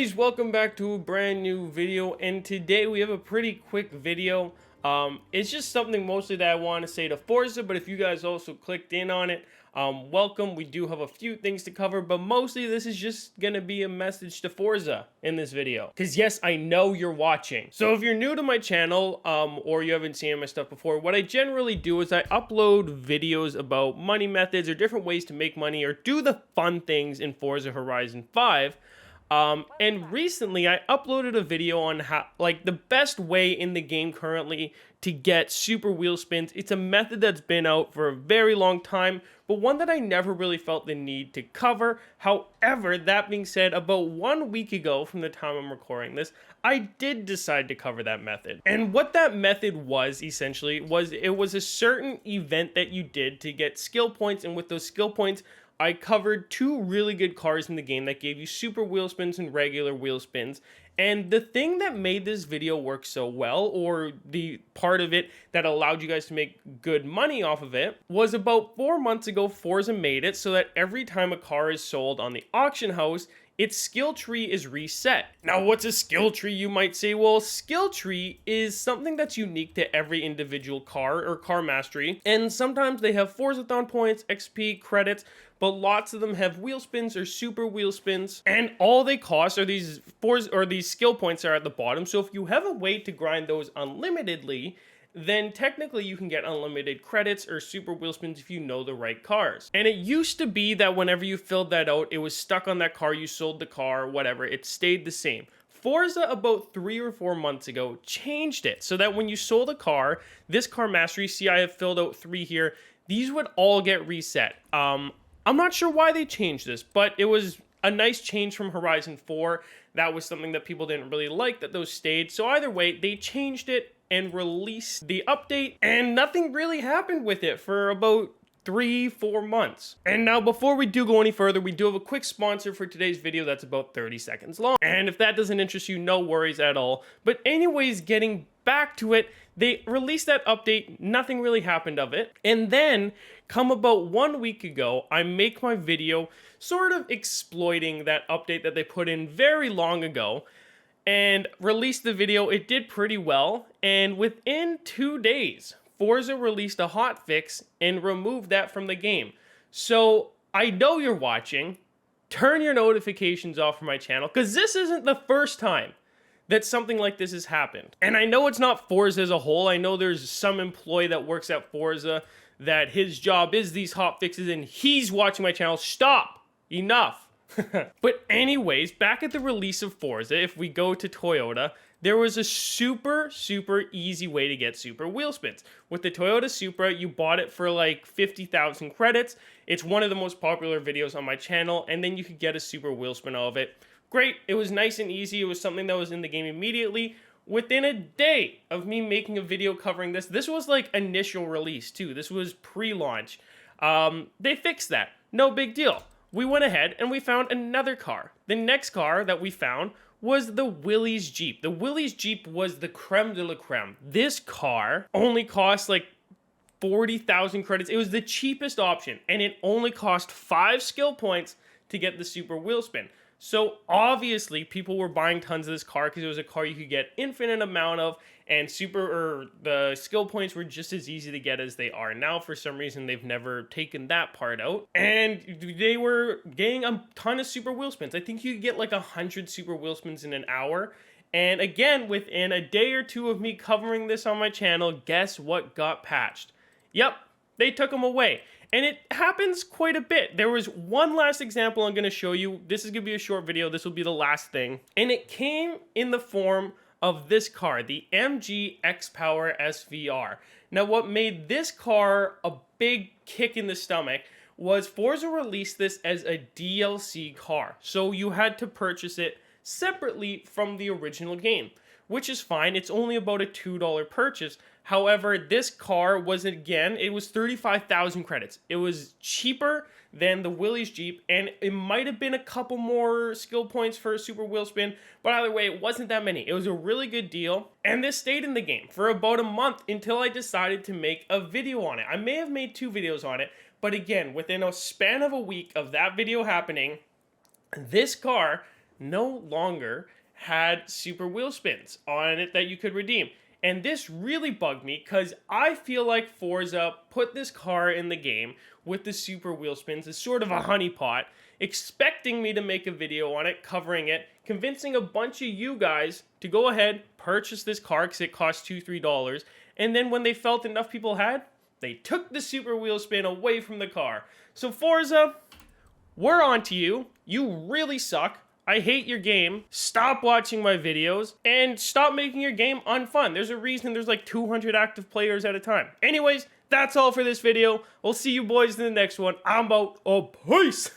guys, welcome back to a brand new video, and today we have a pretty quick video. It's just something mostly that I want to say to Forza, but if you guys also clicked in on it, welcome. We do have a few things to cover, but mostly this is just gonna be a message to Forza in this video, because yes, I know you're watching. So if you're new to my channel, or you haven't seen my stuff before, what I generally do is I upload videos about money methods or different ways to make money or do the fun things in Forza Horizon 5. And recently I uploaded a video on how, like, the best way in the game currently to get super wheel spins. It's a method that's been out for a very long time, but one that I never really felt the need to cover. However, that being said, about 1 week ago from the time I'm recording this, I did decide to cover that method. And what that method was essentially was it was a certain event that you did to get skill points, and with those skill points, I covered two really good cars in the game that gave you super wheel spins and regular wheel spins. And the thing that made this video work so well, or the part of it that allowed you guys to make good money off of it, was about 4 months ago, Forza made it so that every time a car is sold on the auction house, its skill tree is reset. Now, what's a skill tree, you might say? Well, skill tree is something that's unique to every individual car or car mastery, and sometimes they have Forzathon points, XP, credits, but lots of them have wheel spins or super wheel spins, and all they cost are these skill points are at the bottom. So if you have a way to grind those unlimitedly, then technically you can get unlimited credits or super wheel spins if you know the right cars. And it used to be that whenever you filled that out, it was stuck on that car, you sold the car, whatever, it stayed the same. Forza about 3 or 4 months ago changed it so that when you sold a car, this car mastery, see I have filled out 3 here, these would all get reset. I'm not sure why they changed this, but it was a nice change from Horizon 4. That was something that people didn't really like, that those stayed. So either way, they changed it and released the update, and nothing really happened with it for about 3-4 months. And now, before we do go any further, we do have a quick sponsor for today's video that's about 30 seconds long. And if that doesn't interest you, no worries at all. But anyways, getting back to it, they released that update, nothing really happened of it. And then, come about 1 week ago, I make my video sort of exploiting that update that they put in very long ago, and released the video. It did pretty well, and within 2 days, Forza released a hotfix and removed that from the game. So I know you're watching. Turn your notifications off for my channel, because this isn't the first time that something like this has happened. And I know it's not Forza as a whole. I know there's some employee that works at Forza that his job is these hotfixes, and he's watching my channel. Stop! Enough! But anyways, back at the release of Forza, if we go to Toyota, there was a super easy way to get super wheel spins. With the Toyota Supra, you bought it for like 50,000 credits. It's one of the most popular videos on my channel, and then you could get a super wheel spin out of it. Great, it was nice and easy. It was something that was in the game immediately. Within a day of me making a video covering this, this was like initial release too. This was pre-launch. They fixed that. No big deal. We went ahead and we found another car. The next car that we found was the Willys Jeep. The Willys Jeep was the creme de la creme. This car only cost like 40,000 credits. It was the cheapest option, and it only cost 5 skill points to get the super wheel spin. So obviously people were buying tons of this car because it was a car you could get infinite amount of, and the skill points were just as easy to get as they are now. For some reason, they've never taken that part out, and they were getting a ton of super wheel spins. I think you could get like 100 super wheel spins in an hour. And again, within a day or two of me covering this on my channel, guess what got patched? Yep, they took them away. And it happens quite a bit. There was one last example I'm going to show you. This is going to be a short video. This will be the last thing. And it came in the form of this car, the MG X-Power SVR. Now, what made this car a big kick in the stomach was Forza released this as a DLC car. So you had to purchase it separately from the original game, which is fine. It's only about a $2 purchase. However, this car was, again, it was 35,000 credits. It was cheaper than the Willys Jeep, and it might have been a couple more skill points for a super wheel spin, but either way, it wasn't that many. It was a really good deal, and this stayed in the game for about a month until I decided to make a video on it. I may have made 2 videos on it, but again, within a span of a week of that video happening, this car no longer had super wheel spins on it that you could redeem. And this really bugged me because I feel like Forza put this car in the game with the super wheel spins as sort of a honeypot, expecting me to make a video on it, covering it, convincing a bunch of you guys to go ahead, purchase this car because it costs $2, $3. And then when they felt enough people had, they took the super wheel spin away from the car. So Forza, we're on to you. You really suck. I hate your game. Stop watching my videos and stop making your game unfun. There's a reason there's like 200 active players at a time. Anyways, that's all for this video. We'll see you boys in the next one. I'm out. Oh, peace.